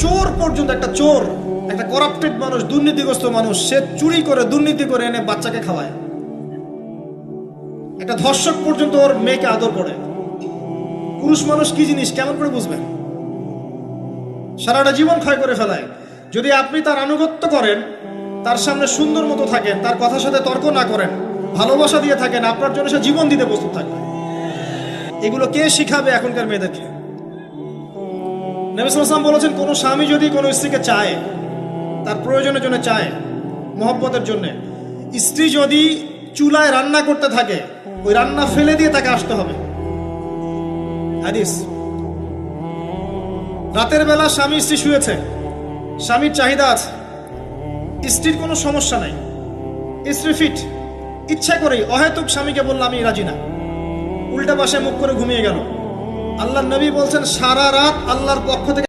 চোর পর্যন্ত, একটা চোর, একটা করাপ্টেড মানুষ, দুর্নীতিগ্রস্ত মানুষ, সে চুরি করে দুর্নীতি করে এনে বাচ্চাকে খাওয়ায়। একটা ধর্ষক পর্যন্ত ওর মেয়েকে আদর করে। পুরুষ মানুষ কি জিনিস কেমন করে বুঝবেন? সারাটা জীবন ক্ষয় করে ফেলায়। যদি আপনি তার আনুগত্য করেন, তার সামনে সুন্দর মতো থাকেন, তার কথার সাথে তর্ক না করেন, ভালোবাসা দিয়ে থাকেন, আপনার জন্য সে জীবন দিতে প্রস্তুত থাকবে। এগুলো কে শিখাবে এখনকার মেয়েদেরকে? নবী সাল্লাল্লাহু আলাইহি ওয়াসাল্লাম বলেছেন, কোনো স্বামী যদি কোনো স্ত্রীকে চায়, তার প্রয়োজনের জন্য চায়, মহব্বতের জন্য, স্ত্রী যদি চুলায় রান্না করতে থাকে, ওই রান্না ফেলে দিয়ে তাকে আসতে হবে। হাদিস। রাতের বেলা স্বামী স্ত্রী শুয়েছে, স্বামীর চাহিদা আছে, স্ত্রীর কোনো সমস্যা নাই, স্ত্রী ফিট, ইচ্ছা করেই অহেতুক স্বামীকে বলল আমি রাজি না, উল্টা পাশে মুখ করে ঘুমিয়ে গেল। আল্লাহর নবী বলছেন সারা রাত আল্লাহর পক্ষ থেকে